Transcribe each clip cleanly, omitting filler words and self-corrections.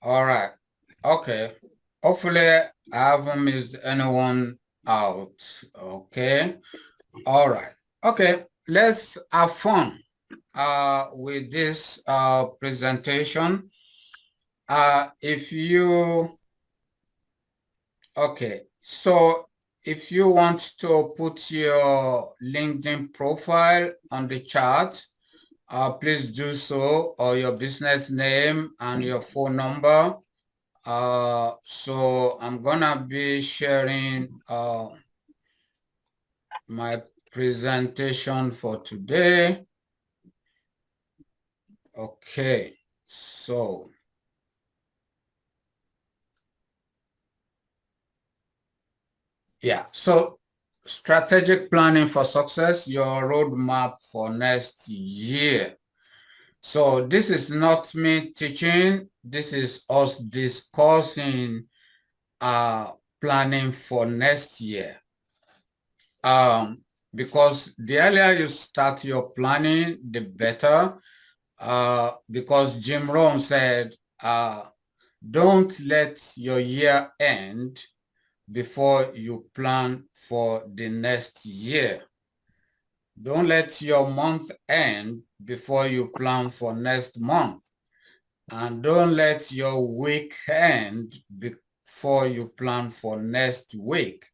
All right. Okay. Hopefully, I haven't missed anyone out. Okay. All right. Okay. Let's have fun with this presentation. If you, okay. So if you want to put your LinkedIn profile on the chart, please do so, or your business name and your phone number. So I'm gonna be sharing my presentation for today. Okay, so yeah, so strategic planning for success, your roadmap for next year. So this is not me teaching, this is us discussing planning for next year. Because the earlier you start your planning, the better. Because Jim Rohn said, don't let your year end before you plan for the next year. Don't let your month end before you plan for next month. And don't let your week end before you plan for next week.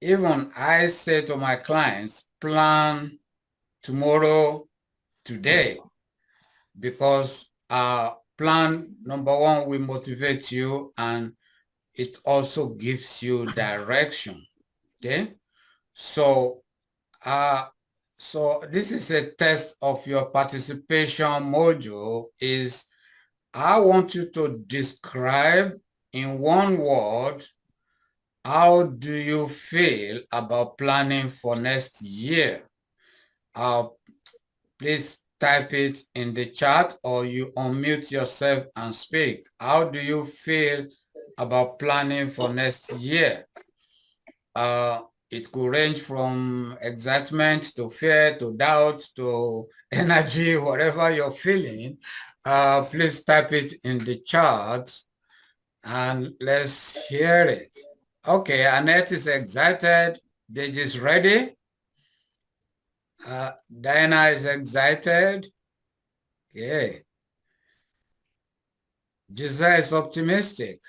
Even I say to my clients, plan tomorrow, today, because plan number one will motivate you and it also gives you direction. Okay, so so this is a test of your participation module. Is I want you to describe in one word, how do you feel about planning for next year? Please type it in the chat or you unmute yourself and speak. How do you feel about planning for next year? It could range from excitement to fear to doubt to energy, whatever you're feeling. Please type it in the chat and let's hear it. Okay, Annette is excited. Deji is ready. Diana is excited. Okay. Giselle is optimistic.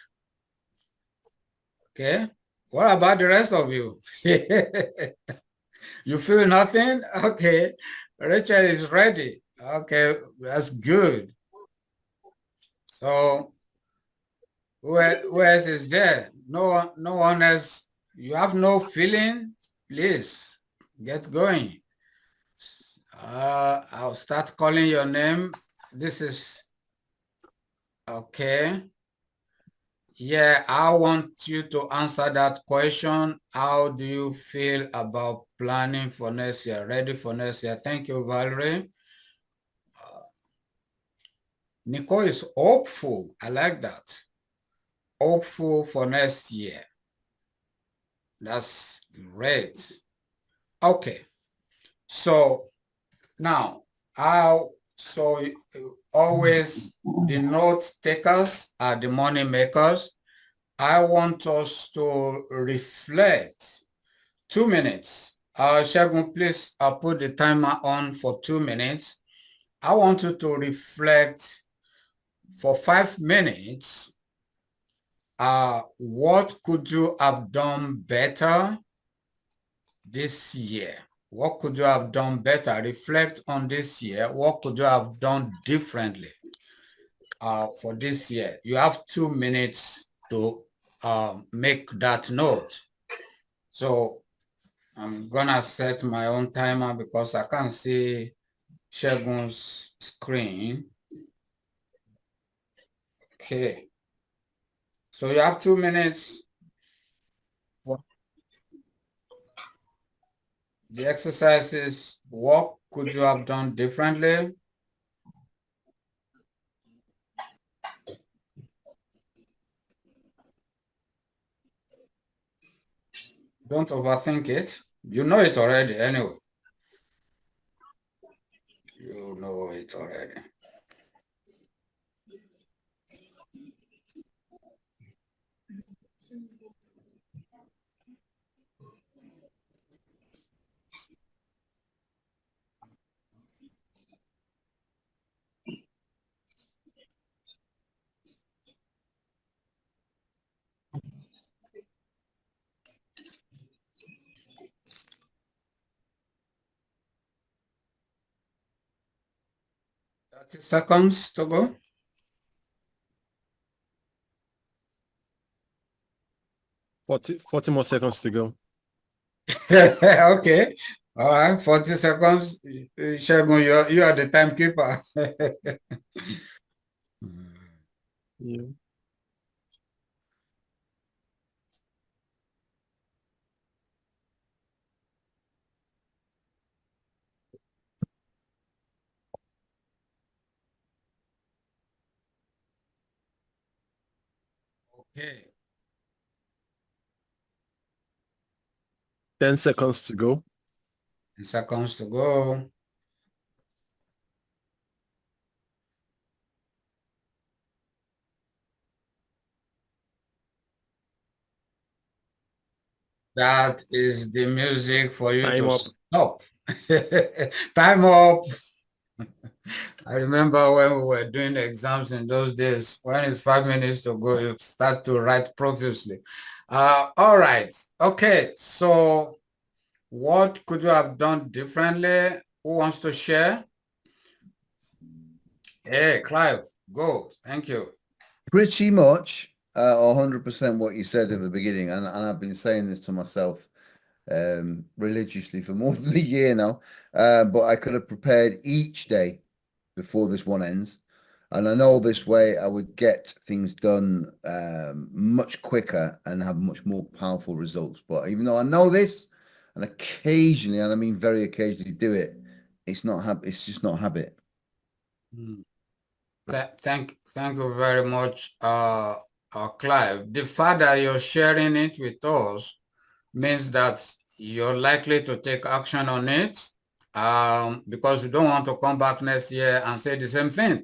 Okay. What about the rest of you? You feel nothing? Okay. Rachel is ready. Okay, that's good. So who else is there? No one else. You have no feeling? Please get going. I'll start calling your name. This is okay. Yeah, I want you to answer that question. How do you feel about planning for next year? Ready for next year? Thank you, Valerie. Nicole is hopeful. I like that. Hopeful for next year. That's great. Okay. So now, always the note takers are the money makers. I want us to reflect 2 minutes. Shagun, please put the timer on for 2 minutes. I want you to reflect for 5 minutes. What could you have done better this year? What could you have done better? Reflect on this year. What could you have done differently for this year? You have 2 minutes to make that note. So I'm gonna set my own timer because I can't see Shagun's screen. Okay. So you have 2 minutes. The exercise is, what could you have done differently? Don't overthink it. You know it already anyway. You know it already. seconds to go. 40 more seconds to go. Okay. All right. 40 seconds. Shegun, you are the timekeeper. Yeah. Okay. 10 seconds to go. 10 seconds to go. That is the music for you Time to up. stop. Time up. I remember when we were doing exams in those days, when it's 5 minutes to go, you start to write profusely. All right. Okay. So what could you have done differently? Who wants to share? Hey, Clive, go. Thank you. Pretty much 100% what you said at the beginning, and I've been saying this to myself religiously for more than a year now. But I could have prepared each day before this one ends, and I know this way I would get things done much quicker and have much more powerful results. But even though I know this, and occasionally, and I mean very occasionally, do it, it's just not habit. Mm. Thank you very much, Clive. The fact that you're sharing it with us means that you're likely to take action on it, because we don't want to come back next year and say the same thing.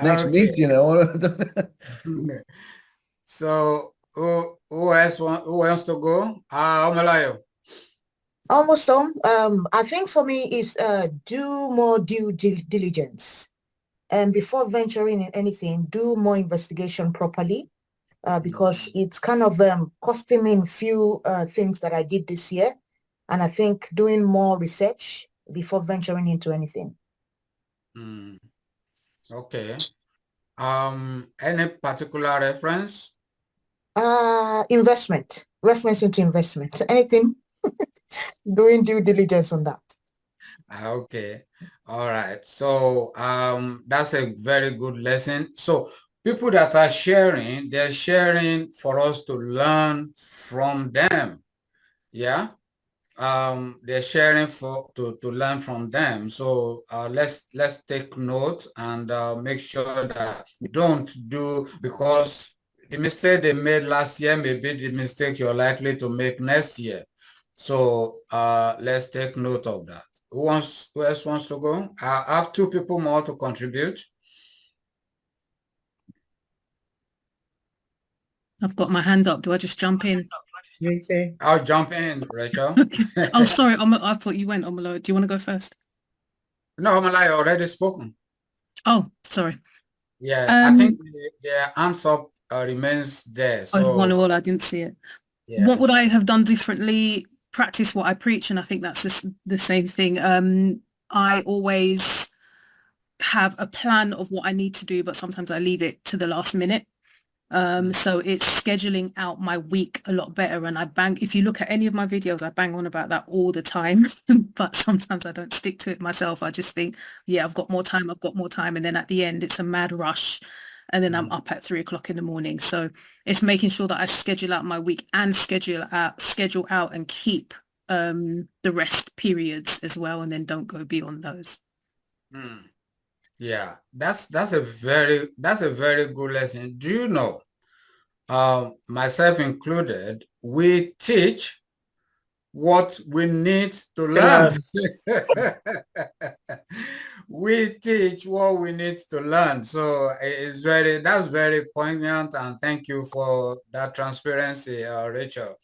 Next Okay. week, you know. So who wants to go? Omalayo. Almost home. I think for me is do more due diligence. And before venturing in anything, do more investigation properly, because it's kind of costing me a few things that I did this year. And I think doing more research before venturing into anything. Okay. Any particular reference? Investment. Reference into investment. Anything. Doing due diligence on that. Okay. All right. So that's a very good lesson. So people that are sharing, they're sharing for us to learn from them. Yeah. They're sharing to learn from them. So let's take note and make sure that we don't do, because the mistake they made last year may be the mistake you're likely to make next year. So let's take note of that. Who else wants to go? I have two people more to contribute. I've got my hand up. Do I just jump in? I'll jump in, Rachel. Okay. Oh, sorry. I thought you went, Omalo. Do you want to go first? No, Malai already spoken. Oh, sorry. Yeah, I think the answer remains there. I was So one all. I didn't see it. yeah. What would I have done differently? Practice what I preach, and I think that's the same thing. I always have a plan of what I need to do, but sometimes I leave it to the last minute. So it's scheduling out my week a lot better, and if you look at any of my videos, I bang on about that all the time, but sometimes I don't stick to it myself. I just think, yeah, I've got more time. And then at the end, it's a mad rush. And then I'm up at 3 o'clock in the morning. So it's making sure that I schedule out my week and schedule out and keep the rest periods as well. And then don't go beyond those. Yeah, that's a very good lesson. Do you know, myself included, we teach what we need to learn. We teach what we need to learn. So that's very poignant, and thank you for that transparency, Rachel.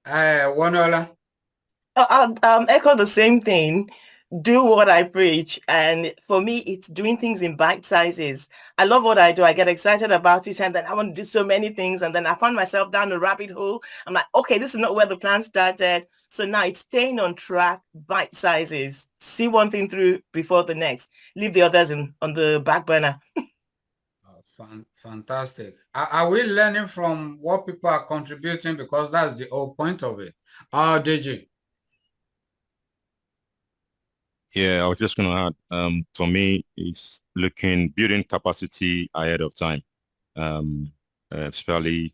Wanola. I'll echo the same thing. Do what I preach. And for me, it's doing things in bite sizes. I love what I do. I get excited about it. And then I want to do so many things. And then I find myself down the rabbit hole. I'm like, okay, this is not where the plan started. So now it's staying on track, bite sizes, see one thing through before the next, leave the others on the back burner. Fantastic. Are we learning from what people are contributing? Because that's the whole point of it. DG. Yeah, I was just going to add, for me, it's building capacity ahead of time. Especially,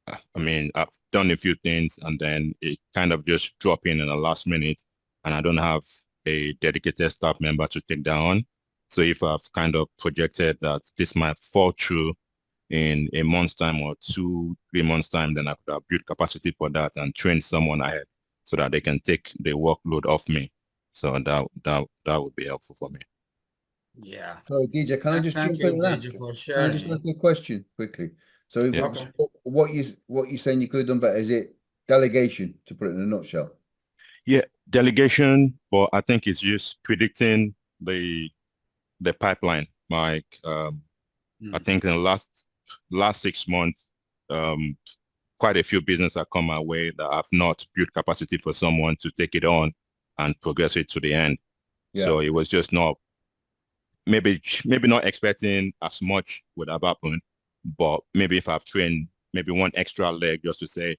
I mean, I've done a few things and then it kind of just drop in the last minute and I don't have a dedicated staff member to take that on. So if I've kind of projected that this might fall through in a month's time or 2-3 months time, then I could have built capacity for that and train someone ahead so that they can take the workload off me. So that would be helpful for me. Yeah. So DJ, can I just Thank jump in you, and ask? DG, for Can I just sharing. ask you a question quickly? So Yeah. Okay. what you're saying you could have done better, is it delegation, to put it in a nutshell? Yeah, delegation, but I think it's just predicting the pipeline. Like I think in the last 6 months, quite a few businesses have come my way that have not built capacity for someone to take it on and progress it to the end. Yeah. So it was just not maybe not expecting as much would have happened, but maybe if I've trained maybe one extra leg just to say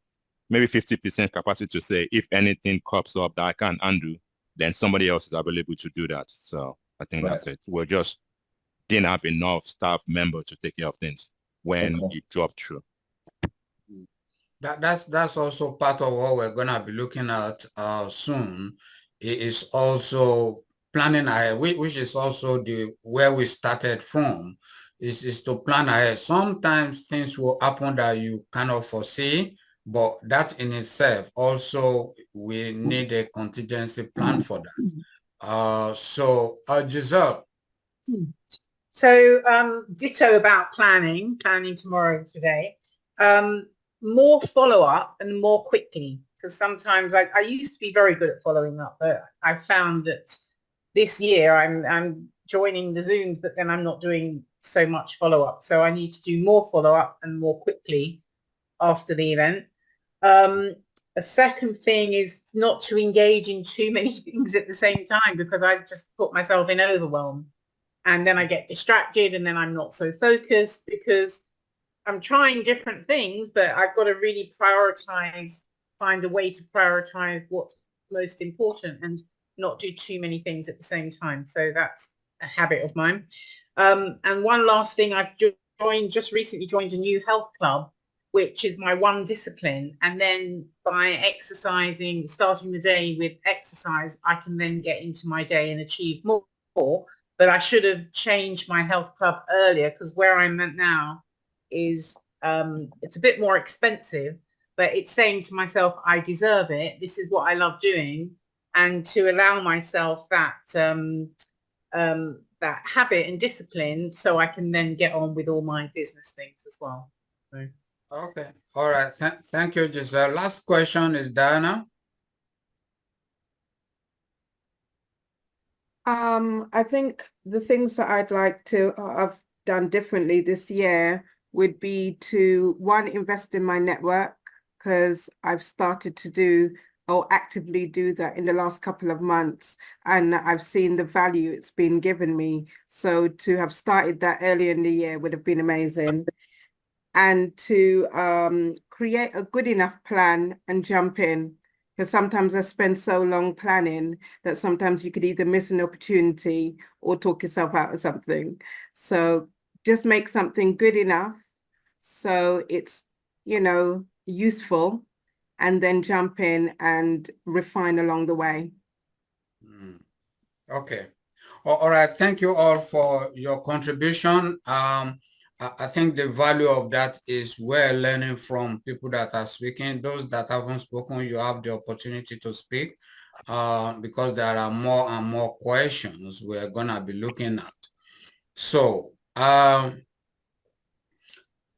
maybe 50% capacity to say if anything crops up that I can't undo, then somebody else is available to do that. So I think that's it. We're just didn't have enough staff members to take care of things when it dropped through. That's also part of what we're gonna be looking at soon. It is also planning ahead, which is also where we started from. Is to plan ahead. Sometimes things will happen that you cannot foresee, but that in itself also we need a contingency plan for that. So Giselle. So ditto about planning tomorrow and today. More follow-up and more quickly, because sometimes I used to be very good at following up, but I found that this year I'm joining the Zooms, but then I'm not doing so much follow-up. So I need to do more follow-up and more quickly after the event. A second thing is not to engage in too many things at the same time, because I just put myself in overwhelm. And then I get distracted and then I'm not so focused because I'm trying different things, but I've got to really find a way to prioritize what's most important and not do too many things at the same time. So that's a habit of mine. And one last thing, I've just recently joined a new health club, which is my one discipline. And then by exercising, starting the day with exercise, I can then get into my day and achieve more. But I should have changed my health club earlier, because where I'm at now is it's a bit more expensive, but it's saying to myself, I deserve it. This is what I love doing. And to allow myself that that habit and discipline so I can then get on with all my business things as well. So. Okay. All right. Thank you, Giselle. Last question is Diana. I think the things that I'd like to have done differently this year would be to, one, invest in my network, because I've started to do or actively do that in the last couple of months, and I've seen the value it's been given me. So to have started that earlier in the year would have been amazing. And to create a good enough plan and jump in. Because sometimes I spend so long planning that sometimes you could either miss an opportunity or talk yourself out of something. So just make something good enough so it's, useful, and then jump in and refine along the way. Okay. All right. Thank you all for your contribution. I think the value of that is we're learning from people that are speaking. Those that haven't spoken, you have the opportunity to speak because there are more and more questions we're going to be looking at. So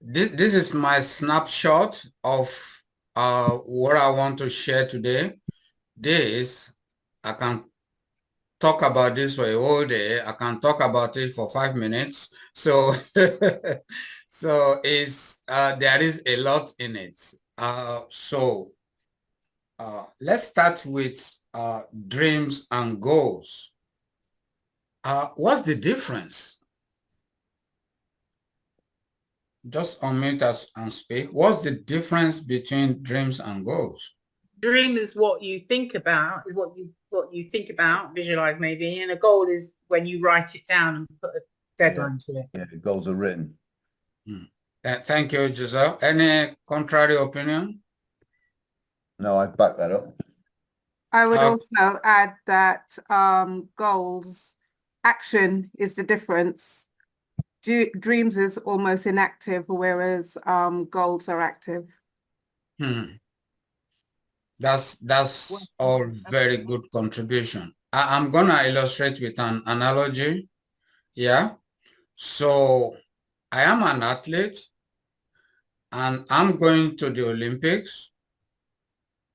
this is my snapshot of what I want to share today. I can talk about this for a whole day. I can talk about it for 5 minutes. So, so there is a lot in it. So let's start with dreams and goals. What's the difference? Just unmute us and speak. What's the difference between dreams and goals? Dream is what you think about, think about, visualize maybe, and a goal is when you write it down and put a deadline to it. Yeah, the goals are written. Thank you, Giselle. Any contrary opinion? No, I back that up. I would also add that goals, action is the difference. Dreams is almost inactive, whereas goals are active. That's all very good contribution. I'm gonna illustrate with an analogy. Yeah. So I am an athlete and I'm going to the Olympics.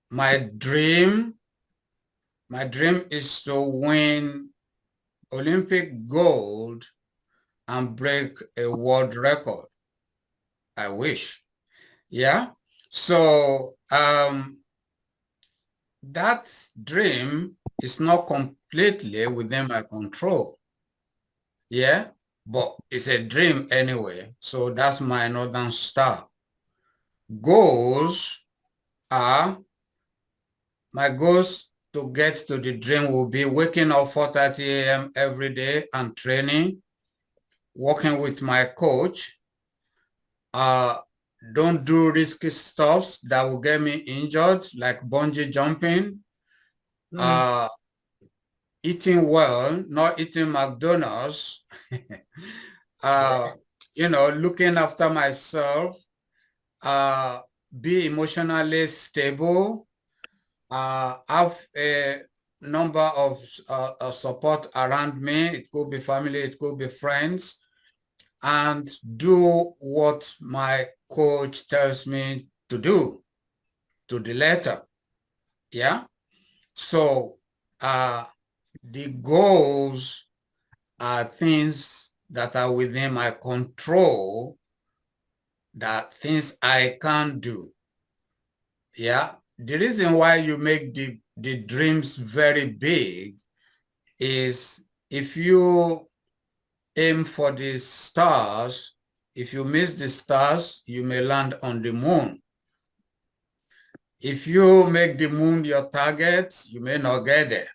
My dream is to win Olympic gold and break a world record. I wish. Yeah. So that dream is not completely within my control. Yeah, but it's a dream anyway. So that's my Northern Star. Goals are, my goals to get to the dream will be waking up 4:30 a.m. every day and training, working with my coach. Don't do risky stuff that will get me injured, like bungee jumping. Eating well, not eating McDonald's. Looking after myself, be emotionally stable, have a number of support around me. It could be family, it could be friends, and do what my coach tells me to do, to the letter. Yeah. So the goals are things that are within my control, that things I can do. Yeah. The reason why you make the dreams very big is if you aim for the stars, if you miss the stars, you may land on the moon. If you make the moon your target, you may not get there.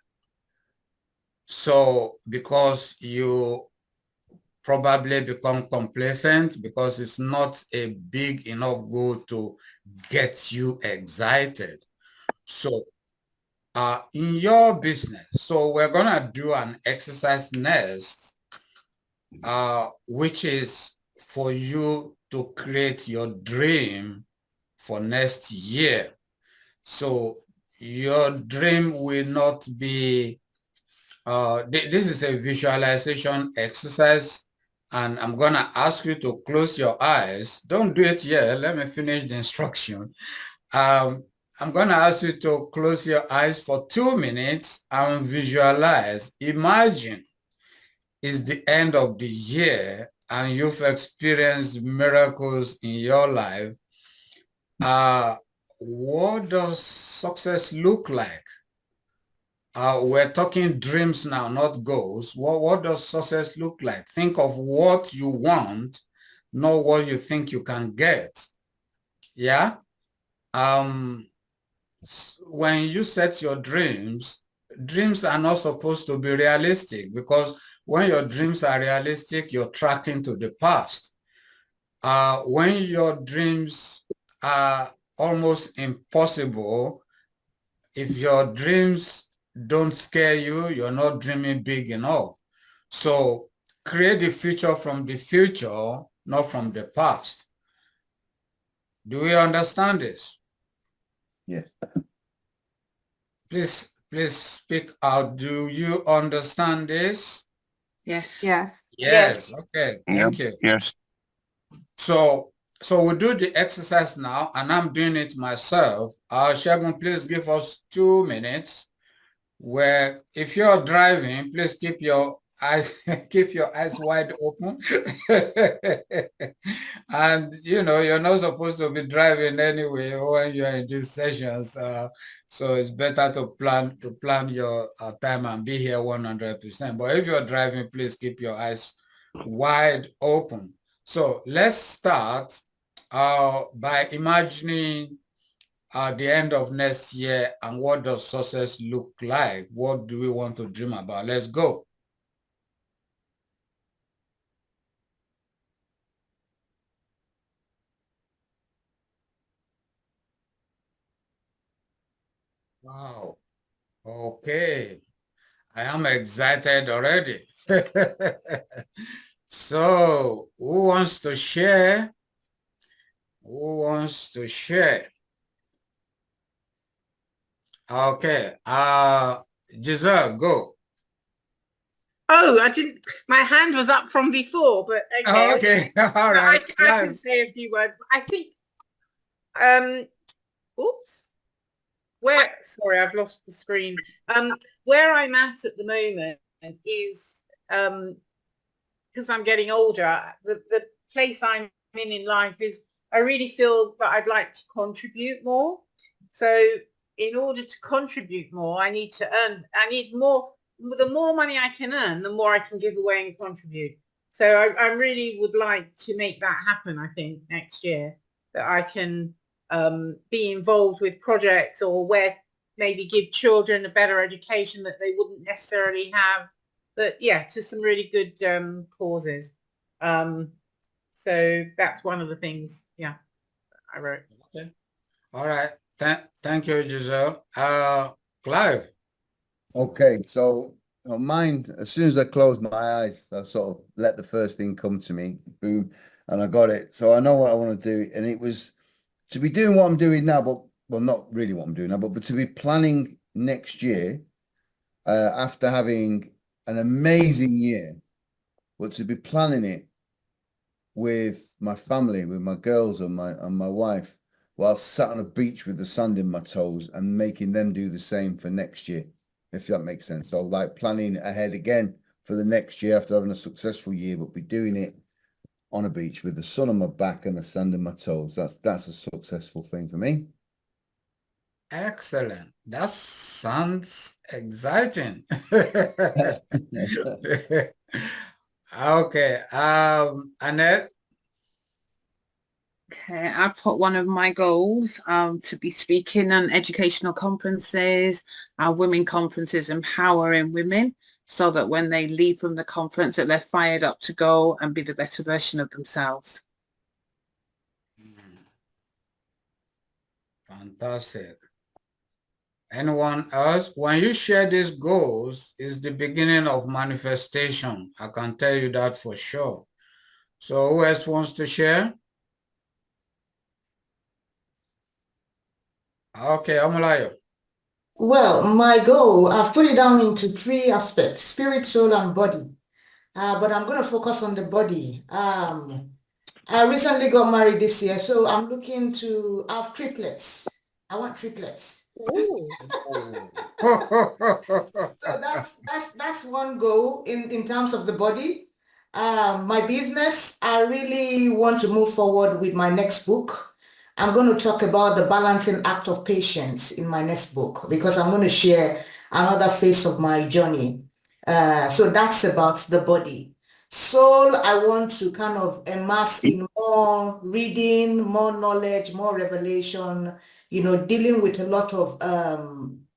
So because you probably become complacent because it's not a big enough goal to get you excited. So in your business, so we're gonna do an exercise next, which is for you to create your dream for next year. So your dream will not be, this is a visualization exercise, and I'm gonna ask you to close your eyes. Don't do it yet, let me finish the instruction. I'm gonna ask you to close your eyes for 2 minutes and visualize. Imagine it's the end of the year and you've experienced miracles in your life. What does success look like? We're talking dreams now, not goals. What does success look like? Think of what you want, not what you think you can get. Yeah. When you set your dreams are not supposed to be realistic, because when your dreams are realistic, you're tracking to the past. When your dreams are almost impossible, if your dreams don't scare you, you're not dreaming big enough. So create the future from the future, not from the past. Do we understand this? Yes. Please speak out. Do you understand this? Yes. Yes. Yes. Okay. Thank you. Yes. So we'll do the exercise now, and I'm doing it myself. Shagun, please give us 2 minutes. Where if you're driving, please keep your eyes wide open. And you're not supposed to be driving anyway when you're in these sessions. So it's better to plan your time and be here 100%. But if you're driving, please keep your eyes wide open. So let's start by imagining the end of next year and what does success look like? What do we want to dream about? Let's go. Wow. Okay. I am excited already. So who wants to share? Who wants to share? Okay. Giselle, go. Oh, I didn't. My hand was up from before, but okay. Okay. All right. I can say a few words. I think. Oops. Sorry, I've lost the screen. Where I'm at the moment is because I'm getting older. The place I'm in life is I really feel that I'd like to contribute more. So in order to contribute more, I need to earn. I need more. The more money I can earn, the more I can give away and contribute. So I really would like to make that happen. I think next year that I can be involved with projects or where maybe give children a better education that they wouldn't necessarily have. But yeah, to some really good causes. So that's one of the things, yeah, I wrote. Okay. All right. Thank you, Giselle. Clive. Okay, so mine, as soon as I closed my eyes, I sort of let the first thing come to me, boom, and I got it. So I know what I want to do. And it was to be doing what I'm doing now, but well, not really what I'm doing now, but to be planning next year after having an amazing year, but to be planning it with my family, with my girls and my wife, while sat on a beach with the sand in my toes and making them do the same for next year, if that makes sense. So like planning ahead again for the next year after having a successful year, but be doing it on a beach with the sun on my back and the sand in my toes. That's a successful thing for me. Excellent. That sounds exciting. Okay. Annette. Okay, I put one of my goals to be speaking on educational conferences, women conferences, empowering women so that when they leave from the conference that they're fired up to go and be the better version of themselves. Fantastic. Anyone else? When you share these goals, it's the beginning of manifestation. I can tell you that for sure. So who else wants to share? Okay, Amalayo. Well, my goal, I've put it down into 3 aspects, spirit, soul, and body. But I'm going to focus on the body. I recently got married this year, so I'm looking to have triplets. I want triplets. So that's one goal in terms of the body. My business, I really want to move forward with my next book. I'm going to talk about the balancing act of patience in my next book because I'm going to share another phase of my journey. So that's about the body. Soul, I want to kind of immerse in more reading, more knowledge, more revelation, dealing with a lot of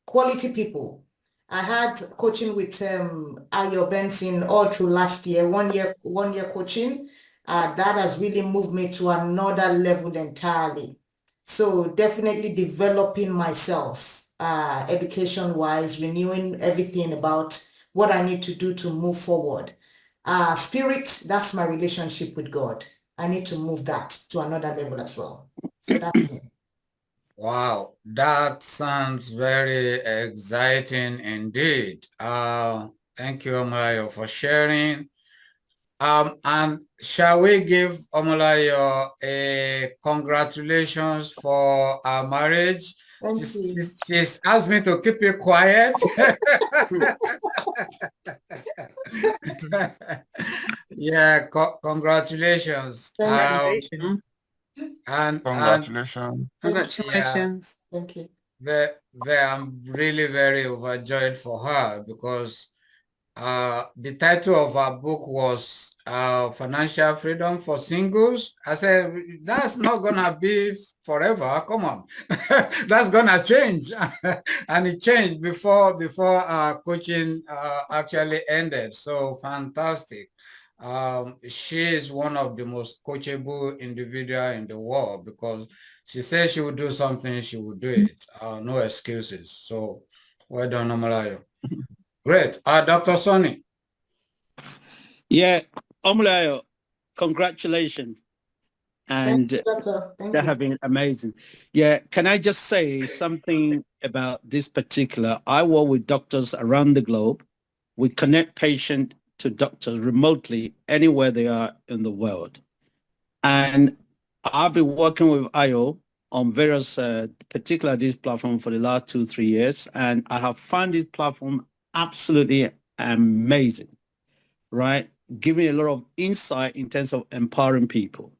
quality people. I had coaching with Ayo Benson all through last year, one year coaching. That has really moved me to another level entirely. So definitely developing myself, education-wise, renewing everything about what I need to do to move forward. Spirit, that's my relationship with God. I need to move that to another level as well. So that's it. Wow, that sounds very exciting indeed. Thank you, Omalayo, for sharing. And shall we give Omalayo a congratulations for our marriage? She's asked me to keep it quiet. Yeah, congratulations. Congratulations. And congratulations. Yeah. Thank you. I'm really very overjoyed for her because the title of her book was Financial Freedom for Singles. I said, that's not going to be forever. Come on. That's going to change. And it changed before coaching actually ended. So fantastic. She is one of the most coachable individual in the world because she says she will do something, she will do it. No excuses. So well done, Omalayo. Great. Dr. Sonny. Yeah, Omlayo, congratulations. And Doctor. Thank that you. have been amazing. Yeah, can I just say something about this particular? I work with doctors around the globe. We connect patient to doctors remotely anywhere they are in the world. And I've been working with IO on various, particular this platform for the last 2-3 years. And I have found this platform absolutely amazing, right? Giving a lot of insight in terms of empowering people.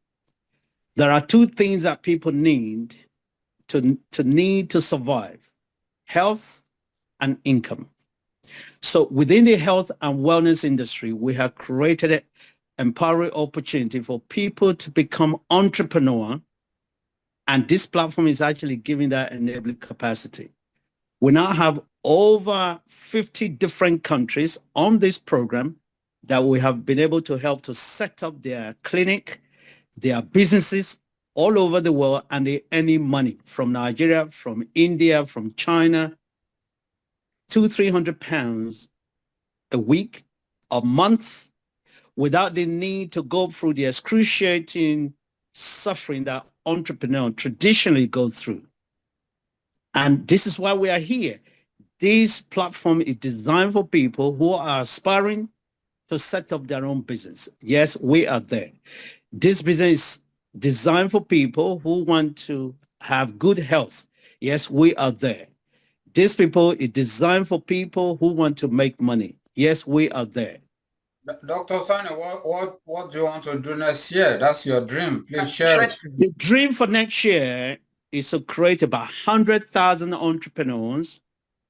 There are two things that people need to survive: health and income. So within the health and wellness industry, we have created an empowering opportunity for people to become entrepreneur. And this platform is actually giving that enabling capacity. We now have over 50 different countries on this program that we have been able to help to set up their clinic, their businesses all over the world, and they earn money from Nigeria, from India, from China, £200-300 a week, a month, without the need to go through the excruciating suffering that entrepreneurs traditionally go through. And this is why we are here. This platform is designed for people who are aspiring to set up their own business. Yes, we are there. This business is designed for people who want to have good health. Yes, we are there. This people is designed for people who want to make money. Yes, we are there. Dr. Sonny, what do you want to do next year? That's your dream. Please share it. The dream for next year is to create about 100,000 entrepreneurs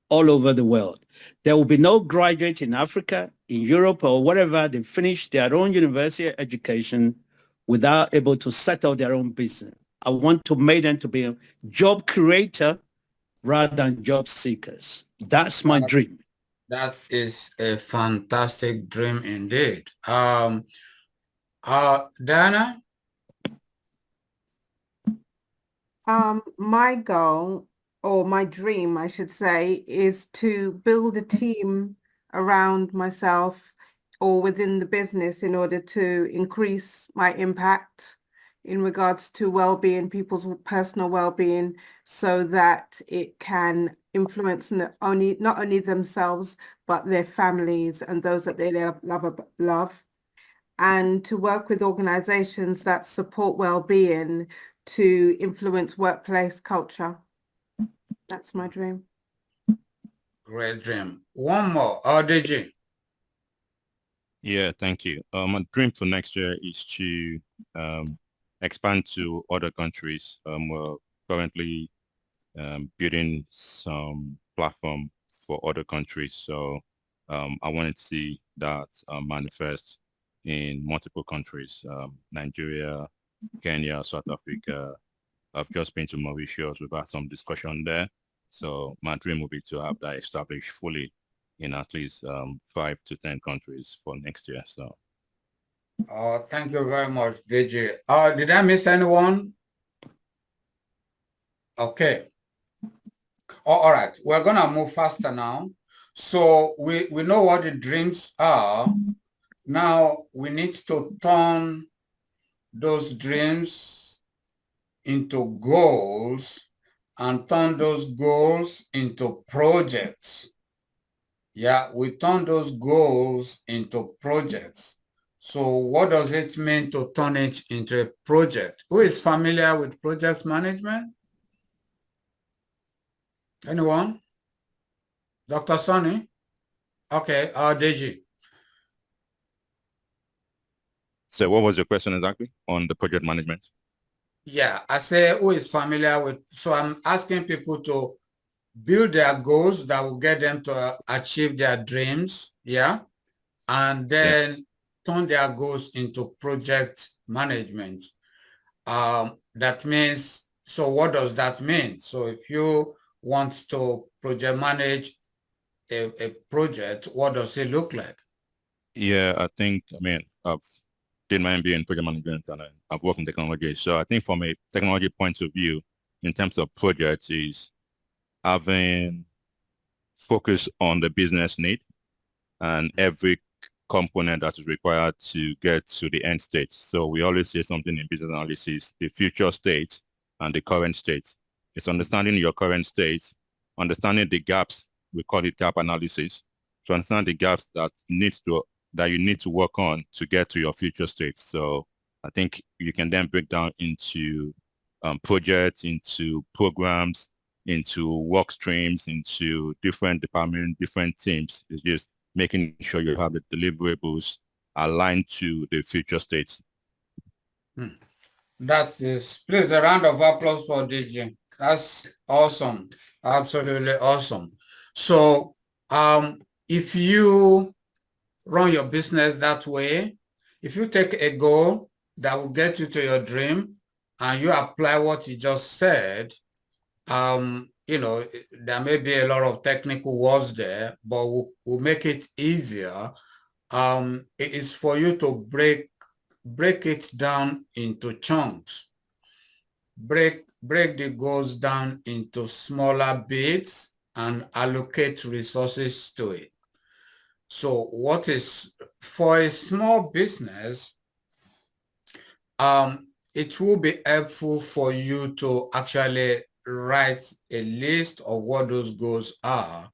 all over the world. There will be no graduate in Africa, in Europe, or wherever they finish their own university education without able to settle their own business. I want to make them to be a job creator rather than job seekers. That's my dream. That is a fantastic dream indeed. Diana? My goal, or my dream, I should say, is to build a team around myself or within the business in order to increase my impact in regards to well-being, people's personal well-being, so that it can influence not only themselves, but their families and those that they love, and to work with organizations that support well-being to influence workplace culture. That's my dream. Great dream. One more. RDG. Yeah, thank you. My dream for next year is to expand to other countries. We're currently building some platform for other countries. So I wanted to see that manifest in multiple countries: Nigeria, Kenya, South Africa. I've just been to Mauritius. We've had some discussion there. So my dream would be to have that established fully in at least 5 to 10 countries for next year. So. Thank you very much, DG. Did I miss anyone? Okay. All right. We're going to move faster now. So we know what the dreams are. Now we need to turn those dreams into goals and turn those goals into projects. Yeah, we turn those goals into projects. So what does it mean to turn it into a project? Who is familiar with project management? Anyone? Dr. Sonny? Okay, DG. So what was your question exactly on the project management? Yeah, I say who is familiar with, so I'm asking people to build their goals that will get them to achieve their dreams, yeah, and then turn their goals into project management. That means, so what does that mean? So if you want to project manage a project, what does it look like? Yeah, I think, I mean, I've did my MBA in project management and I've worked in technology. So I think from a technology point of view, in terms of projects, is having focus on the business need and every component that is required to get to the end state. So we always say something in business analysis, the future state and the current state. It's understanding your current state, understanding the gaps, we call it gap analysis, to understand the gaps that you need to work on to get to your future state. So I think you can then break down into projects, into programs, into work streams, into different departments, different teams. It's just making sure you have the deliverables aligned to the future states. That is, please, a round of applause for DJ. That's awesome. Absolutely awesome. So if you run your business that way, if you take a goal that will get you to your dream and you apply what you just said, you know, there may be a lot of technical words there, but we'll make it easier. It is for you to break it down into chunks. Break the goals down into smaller bits and allocate resources to it. So what is, for a small business, it will be helpful for you to actually write a list of what those goals are.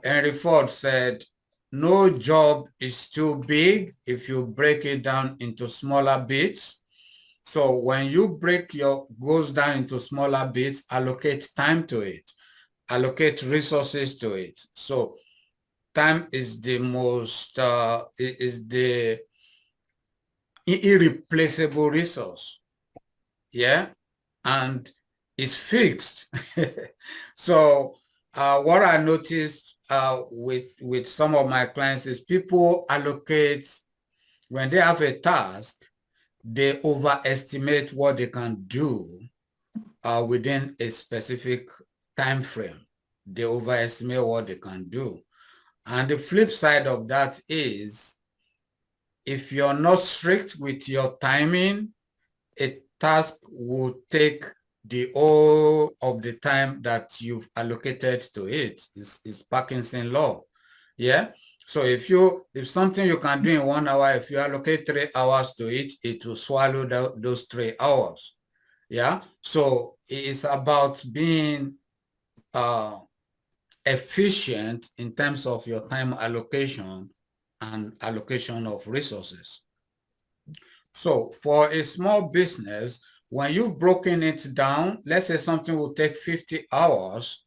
Henry Ford said, no job is too big if you break it down into smaller bits. So when you break your goals down into smaller bits, allocate time to it, allocate resources to it. So time is the most, is the irreplaceable resource. Yeah. And it's fixed. So what I noticed with some of my clients is people allocate, when they have a task, they overestimate what they can do within a specific time frame. They overestimate what they can do. And the flip side of that is, if you're not strict with your timing, a task will take the whole of the time that you've allocated to it. It's Parkinson's law. Yeah. So if something you can do in 1 hour, if you allocate 3 hours to it, it will swallow those 3 hours. Yeah. So it's about being efficient in terms of your time allocation and allocation of resources. So for a small business, when you've broken it down, let's say something will take 50 hours,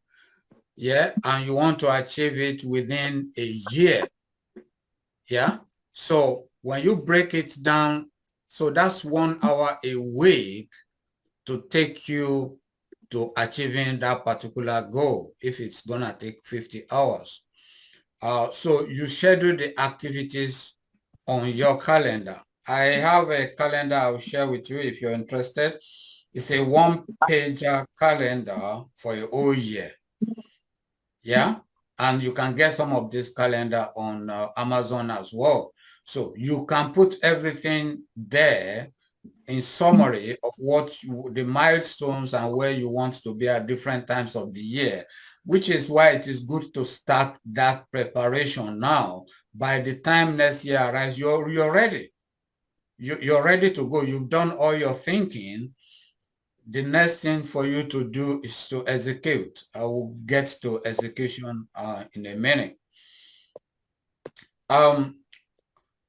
yeah, and you want to achieve it within a year, yeah? So when you break it down, so that's 1 hour a week to take you to achieving that particular goal, if it's gonna take 50 hours. So you schedule the activities on your calendar. I have a calendar I'll share with you if you're interested. It's a one-pager calendar for a whole year. Yeah, and you can get some of this calendar on Amazon as well. So you can put everything there in summary of what the milestones and where you want to be at different times of the year, which is why it is good to start that preparation now. By the time next year arrives, you're ready. You're ready to go. You've done all your thinking. The next thing for you to do is to execute. I will get to execution in a minute.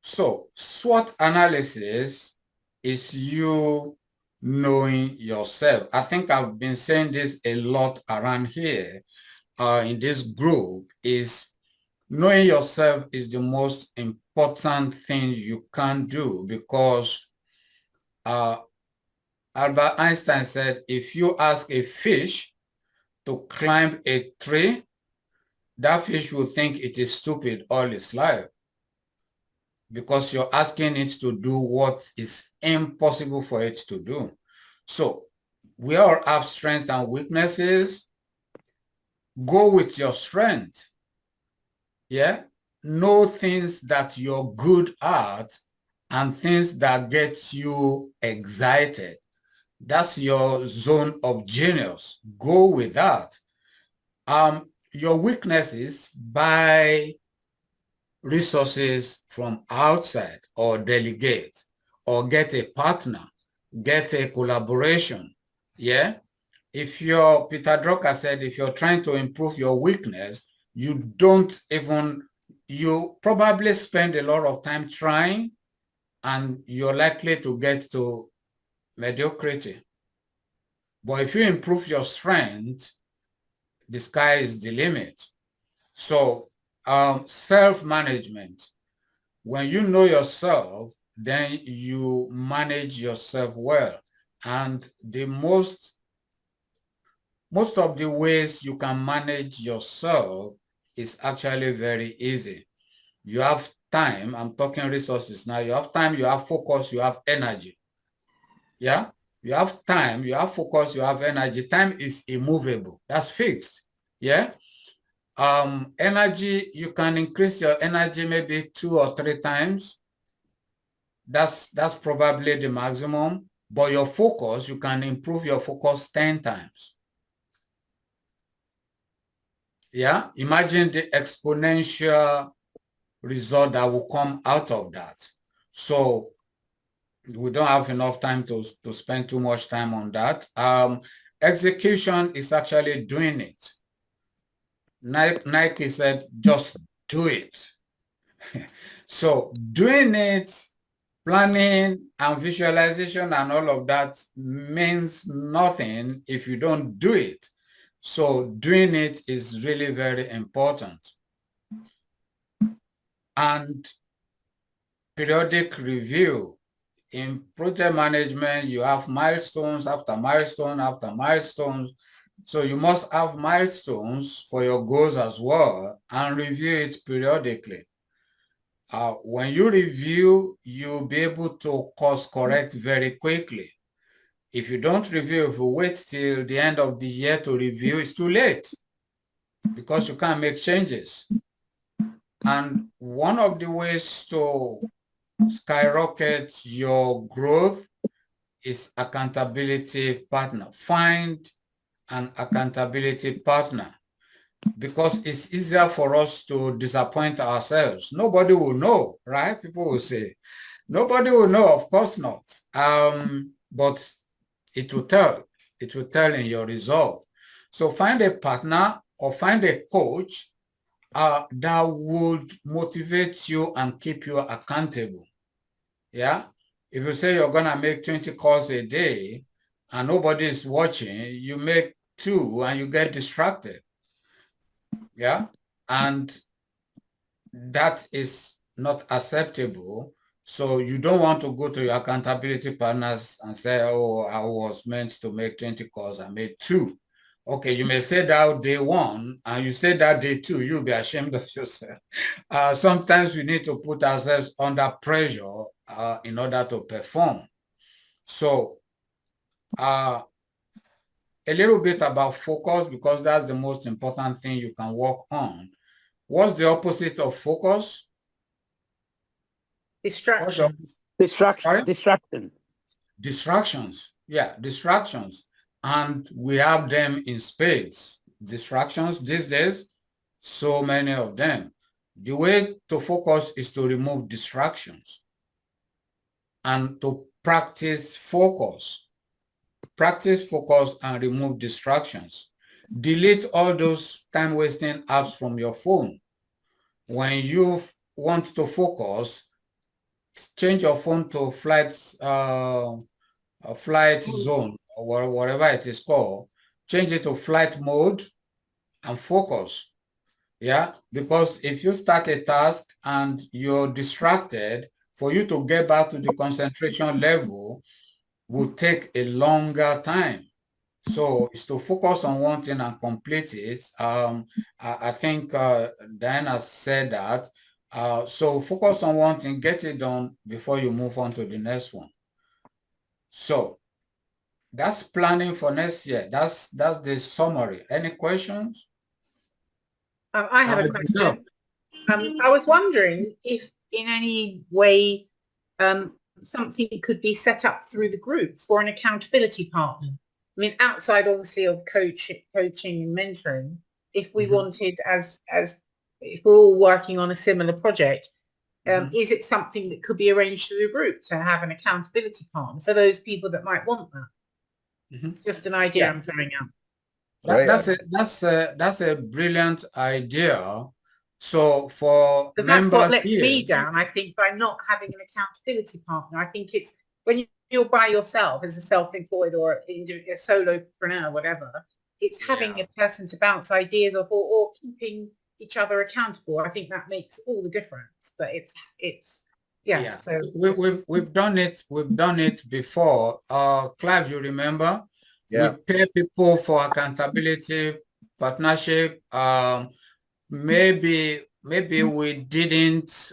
So SWOT analysis is you knowing yourself. I think I've been saying this a lot around here in this group, is knowing yourself is the most important thing you can do, because Albert Einstein said, if you ask a fish to climb a tree, that fish will think it is stupid all its life because you're asking it to do what is impossible for it to do. So we all have strengths and weaknesses. Go with your strength. Yeah. Know things that you're good at and things that get you excited. That's your zone of genius. Go with that. Your weaknesses, buy resources from outside or delegate or get a partner, get a collaboration. Yeah. If you're, Peter Drucker said, if you're trying to improve your weakness, you probably spend a lot of time trying and you're likely to get to mediocrity. But if you improve your strength, the sky is the limit. So self-management, when you know yourself, then you manage yourself well. And the most of the ways you can manage yourself is actually very easy. You have time, I'm talking resources now, you have time, you have focus, you have energy. Yeah, you have time, you have focus, you have energy. Time is immovable, that's fixed. Yeah. Energy, you can increase your energy maybe 2 or 3 times. That's probably the maximum. But your focus, you can improve your focus 10 times. Yeah, imagine the exponential result that will come out of that. So we don't have enough time to spend too much time on that. Execution is actually doing it. Nike said, just do it. So doing it, planning and visualization and all of that means nothing if you don't do it. So doing it is really very important. And periodic review. In project management, you have milestones after milestone after milestones. So you must have milestones for your goals as well and review it periodically. When you review, you'll be able to course correct very quickly. If you don't review, if you wait till the end of the year to review, it's too late because you can't make changes. And one of the ways to skyrocket your growth is accountability partner. Find an accountability partner because it's easier for us to disappoint ourselves. Nobody will know, right? People will say, nobody will know, of course not. But it will tell. It will tell in your result. So find a partner or find a coach that would motivate you and keep you accountable. Yeah. If you say you're going to make 20 calls a day and nobody is watching, you make 2 and you get distracted. Yeah. And that is not acceptable. So you don't want to go to your accountability partners and say, oh, I was meant to make 20 calls, I made 2. Okay, you may say that day 1 and you say that day 2, you'll be ashamed of yourself. Sometimes we need to put ourselves under pressure in order to perform. So a little bit about focus, because that's the most important thing you can work on. What's the opposite of focus? Distraction. Distraction. Distractions. Yeah, distractions. And we have them in spades. Distractions these days, so many of them. The way to focus is to remove distractions and to practice focus. Practice focus and remove distractions. Delete all those time-wasting apps from your phone. When you want to focus, change your phone to flight zone or whatever it is called. Change it to flight mode and focus. Yeah, because if you start a task and you're distracted, for you to get back to the concentration level will take a longer time. So it's to focus on one thing and complete it. I think Diana said that. So focus on one thing, get it done before you move on to the next one. So that's planning for next year. That's the summary. Any questions? I have a question. I was wondering if in any way something could be set up through the group for an accountability partner. I mean, outside obviously of coaching and mentoring, if we wanted as if we're all working on a similar project, is it something that could be arranged through the group to have an accountability partner for those people that might want that? Just an idea I'm throwing out. That's a brilliant idea. So for that's members what lets here, me down, I think, by not having an accountability partner. I think it's when you're by yourself as a self-employed or a solopreneur, whatever, it's having a person to bounce ideas off or keeping each other accountable. I think that makes all the difference. But it's so we've done it before. Clive, you remember? We pay people for accountability partnership. Maybe we didn't.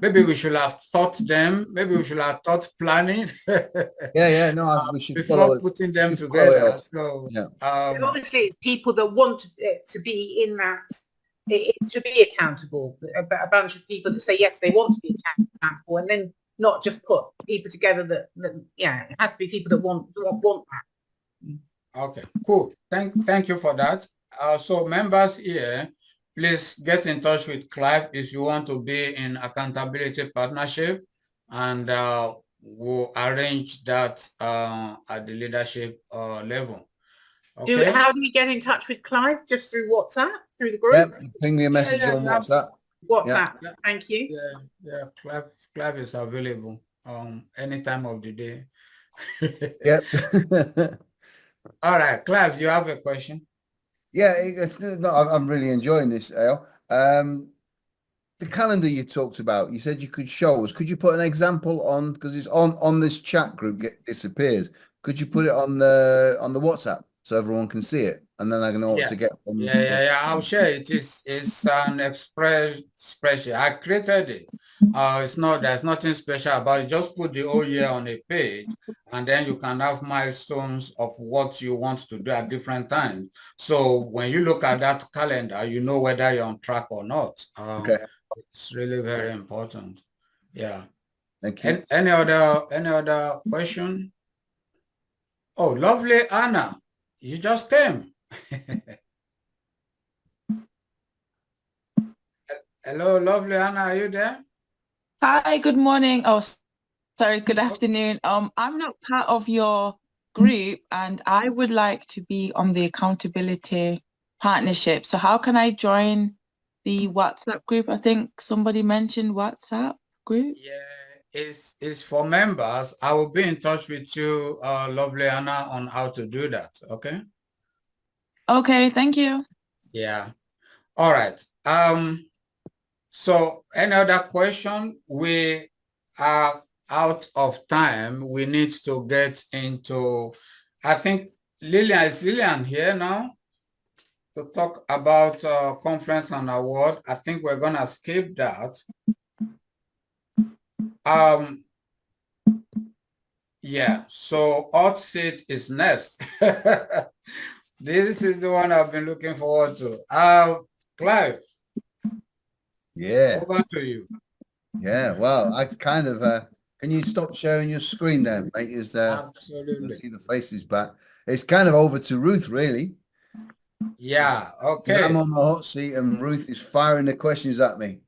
Maybe we should have taught them. Maybe we should have taught planning. No, we should before putting them together. So obviously, it's people that want to be in that, to be accountable. A bunch of people that say yes, they want to be accountable, and then not just put people together that it has to be people that want that. Okay, cool. Thank you for that. So members here, please get in touch with Clive if you want to be in accountability partnership, and we'll arrange that at the leadership level. Okay. How do we get in touch with Clive? Just through WhatsApp, through the group? Yep, ping me a message on WhatsApp. WhatsApp. Thank you. Clive is available any time of the day. Yep. All right, Clive, you have a question? Yeah, I'm really enjoying this, Al. The calendar you talked about, you said you could show us. Could you put an example on, because it's on this chat group, disappears. Could you put it on the WhatsApp so everyone can see it, and then I can know what to get from? I'll share it. It's an express spreadsheet. I created it. There's nothing special about it. Just put the whole year on a page, and then you can have milestones of what you want to do at different times. So when you look at that calendar, you know whether you're on track or not. It's really very important. Yeah. Thank you. Any other question? Oh, lovely Anna, you just came. Hello, lovely Anna, are you there? Hi, good morning. Oh, sorry, good afternoon. I'm not part of your group and I would like to be on the accountability partnership. So how can I join the WhatsApp group? I think somebody mentioned WhatsApp group. Yeah, it's for members. I will be in touch with you, lovely Anna, on how to do that. Okay. Okay, thank you. Yeah. All right. So any other question? We are out of time. We need to get into, I think is Lillian here now to talk about conference and award. I think we're gonna skip that. Yeah, so hot seat is next. This is the one I've been looking forward to. Clive. Yeah. Over to you. Yeah, well, I kind of, can you stop sharing your screen there, mate? Absolutely. See the faces back. It's kind of over to Ruth, really. Yeah, okay. I'm on the hot seat and Ruth is firing the questions at me.